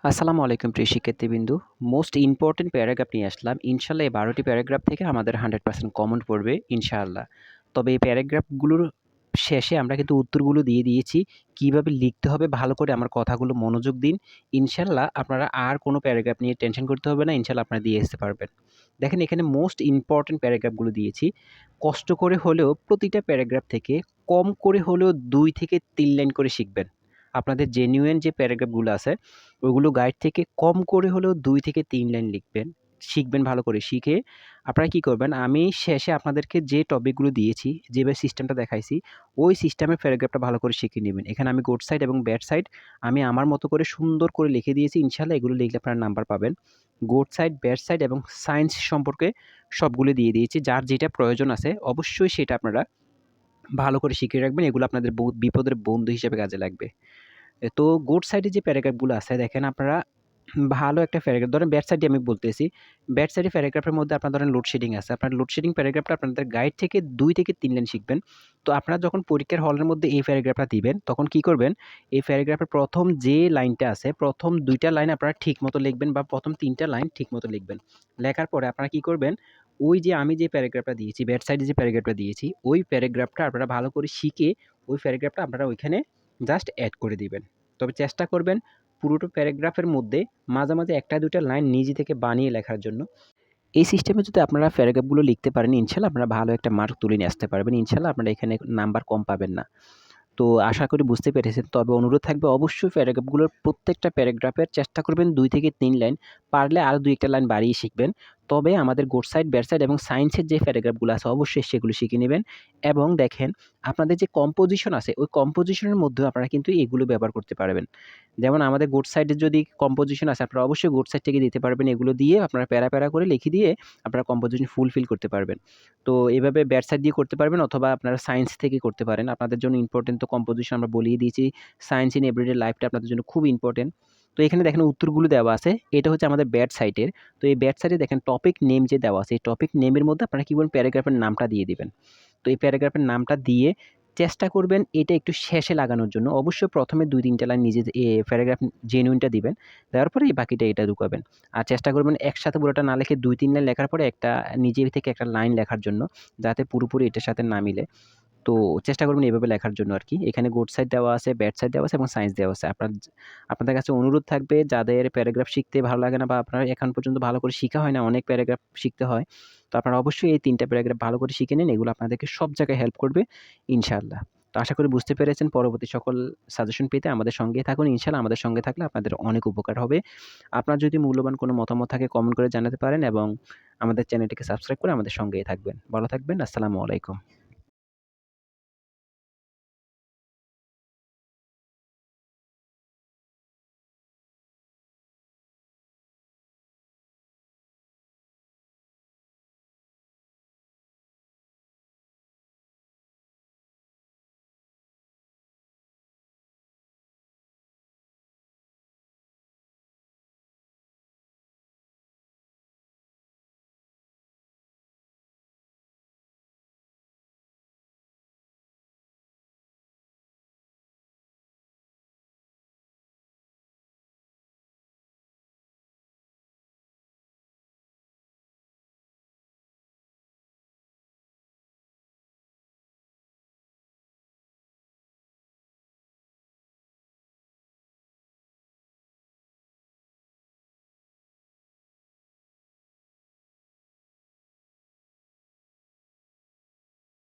আসসালামু আলাইকুম প্রিয় শিক্ষার্থীবৃন্দু। মোস্ট ইম্পোর্টেন্ট প্যারাগ্রাফ নিয়ে আসলাম। ইনশাআল্লাহ এই ১২ টি প্যারাগ্রাফ থেকে আমাদের 100% কমন পড়বে ইনশাআল্লাহ। তবে এই প্যারাগ্রাফগুলোর শেষে আমরা কিন্তু উত্তরগুলো দিয়ে দিয়েছি। কিভাবে লিখতে হবে ভালো করে আমার কথাগুলো মনোযোগ দিন। ইনশাআল্লাহ আপনারা আর কোনো প্যারাগ্রাফ নিয়ে টেনশন করতে হবে না। ইনশাআল্লাহ আপনারা দিয়ে আসতে পারবেন। দেখেন এখানে মোস্ট ইম্পোর্টেন্ট প্যারাগ্রাফগুলো দিয়েছি। কষ্ট করে হলেও প্রতিটা প্যারাগ্রাফ থেকে কম করে হলেও ২ থেকে ৩ লাইন করে শিখবেন। আপনাদের জেনুইন যে প্যারাগ্রাফগুলো আছে ওগুলো গাইড থেকে কম করে হলেও ২ থেকে ৩ লাইন লিখবেন। শিখবেন ভালো করে। শিখে আপনারা কি করবেন, আমি শেষে আপনাদেরকে যে টপিকগুলো দিয়েছি, যেভাবে সিস্টেমটা দেখাইছি, ওই সিস্টেমের প্যারাগ্রাফটা ভালো করে শিখে নিবেন। এখানে আমি গুড সাইড এবং ব্যাড সাইড আমি আমার মতো করে সুন্দর করে লিখে দিয়েছি। ইনশাআল্লাহ এগুলো লিখলে আপনারা নাম্বার পাবেন। গুড সাইড, ব্যাড সাইড এবং সায়েন্স সম্পর্কে সবগুলো দিয়ে দিয়েছি। যার যেটা প্রয়োজন আছে অবশ্যই সেটা আপনারা ভালো করে শিখে রাখবেন। এগুলো আপনাদের বিপদের বন্ধু হিসেবে কাজে লাগবে। তো গুড সাইডে যে প্যারাগ্রাফগুলো আছে দেখেন আপনারা ভালো একটা প্যারাগ্রাফ ধরেন ব্যাড সাইডে আমি বলতেছি। ব্যাড সাইডে প্যারাগ্রাফের মধ্যে আপনার ধরেন লোডশেডিং আছে। আপনার লোডশেডিং প্যারাগ্রাফটা আপনাদের গাইড থেকে ২ থেকে ৩ লাইন শিখবেন। তো আপনারা যখন পরীক্ষার হলের মধ্যে এই প্যারাগ্রাফটা দিবেন, তখন কি করবেন? এই প্যারাগ্রাফের ১ম যে লাইনটা আছে, ১ম ২ টা লাইন আপনারা ঠিকমতো লিখবেন বা ১ম ৩ টা লাইন ঠিকমতো লিখবেন। লেখার পরে আপনারা কি করবেন? ওই যে আমি যে প্যারাগ্রাফটা দিয়েছি, ব্যাড সাইডে যে প্যারাগ্রাফটা দিয়েছি, ওই প্যারাগ্রাফটা আপনারা ভালো করে শিখে ওই প্যারাগ্রাফটা আপনারা ওইখানে জাস্ট এড করে দিবেন। তবে চেষ্টা করবেন পুরোটা প্যারাগ্রাফের মধ্যে মাঝে, মাঝে ১ টা ২ টা লাইন নিজে থেকে বানিয়ে লেখার জন্য। এই সিস্টেমে যদি আপনারা প্যারাগ্রাফগুলো লিখতে পারেন, ইনশাআল্লাহ আপনারা ভালো একটা মার্ক তুলে নিয়ে আসতে পারবেন। ইনশাআল্লাহ আপনারা এখানে নাম্বার কম পাবেন না। তো আশা করি বুঝতে পেরেছেন। তবে অনুরোধ থাকবে অবশ্যই প্যারাগ্রাফগুলোর প্রত্যেকটা প্যারাগ্রাফের চেষ্টা করবেন ২ থেকে ৩ লাইন। পারলে আরও ২-১ টা লাইন বাড়িয়ে শিখবেন। তবে আমাদের গুড সাইড, ব্যাড সাইড এবং সায়েন্সের যে প্যারাগ্রাফগুলো আছে অবশ্যই সেগুলো শিখে নিবেন। এবং দেখেন আপনাদের যে কম্পোজিশন আছে ওই কম্পোজিশনের মধ্যেও আপনারা কিন্তু এগুলো ব্যবহার করতে পারবেন। যেমন আমাদের গুড সাইডের যদি কম্পোজিশন আছে আপনারা অবশ্যই গুড সাইড থেকে দিতে পারবেন। এগুলো দিয়ে আপনারা প্যারা, প্যারা করে লিখে দিয়ে আপনারা কম্পোজিশন ফুলফিল করতে পারবেন। তো এভাবে ব্যাড সাইড দিয়ে করতে পারবেন অথবা আপনারা সায়েন্স থেকে করতে পারেন। আপনাদের জন্য ইম্পোর্টেন্ট তো কম্পোজিশন আমরা বলেই দিয়েছি। সায়েন্স ইন এভরিডে লাইফটা আপনাদের জন্য খুব ইম্পোর্টেন্ট। তো এখানে দেখেন উত্তরগুলো দেওয়া আছে। এটা হচ্ছে আমাদের ব্যাড সাইডের। তো এই ব্যাড সাইডে দেখেন টপিক নেম যে দেওয়া আছে, এই টপিক নেমের মধ্যে আপনারা কি করবেন প্যারাগ্রাফের নামটা দিয়ে দিবেন। তো এই প্যারাগ্রাফের নামটা দিয়ে চেষ্টা করবেন এটা একটু শেষে লাগানোর জন্য। অবশ্যই ১ম এ ২-৩ টা লাইন নিজে প্যারাগ্রাফ জেনুইনটা দিবেন। দেওয়ার পরে এই বাকিটা এটা ঢুকাবেন। আর চেষ্টা করবেন একসাথে পুরোটা না লিখে ২-৩ লাইন লেখার পরে একটা নিজে থেকে একটা লাইন লেখার জন্য। যাতে পুরোপুরি এটার সাথে না মিলে। তো চেষ্টা করবেন এভাবে লেখার জন্য আরকি। এখানে গুড সাইড দেওয়া আছে, ব্যাড সাইড দেওয়া আছে এবং সায়েন্স দেওয়া আছে। আপনাদের কাছে অনুরোধ থাকবে যাদের প্যারাগ্রাফ শিখতে ভালো লাগে না বা আপনার এখন পর্যন্ত ভালো করে শিখা হয় না, অনেক প্যারাগ্রাফ শিখতে হয়। তো আপনারা অবশ্যই এই ৩ টা প্যারাগ্রাফ ভালো করে শিখে নিন। এগুলো আপনাদেরকে সব জায়গায় হেল্প করবে ইনশাআল্লাহ। তো আশা করি বুঝতে পেরেছেন। পরবর্তী সকল সাজেশন পেতে আমাদের সঙ্গেই থাকুন। ইনশাআল্লাহ আমাদের সঙ্গে থাকলে আপনাদের অনেক উপকার হবে। আপনার যদি মূল্যবান কোনো মতামত থাকে কমেন্ট করে জানাতে পারেন এবং আমাদের চ্যানেলটিকে সাবস্ক্রাইব করে আমাদের সঙ্গেই থাকবেন। ভালো থাকবেন। আসসালামু আলাইকুম।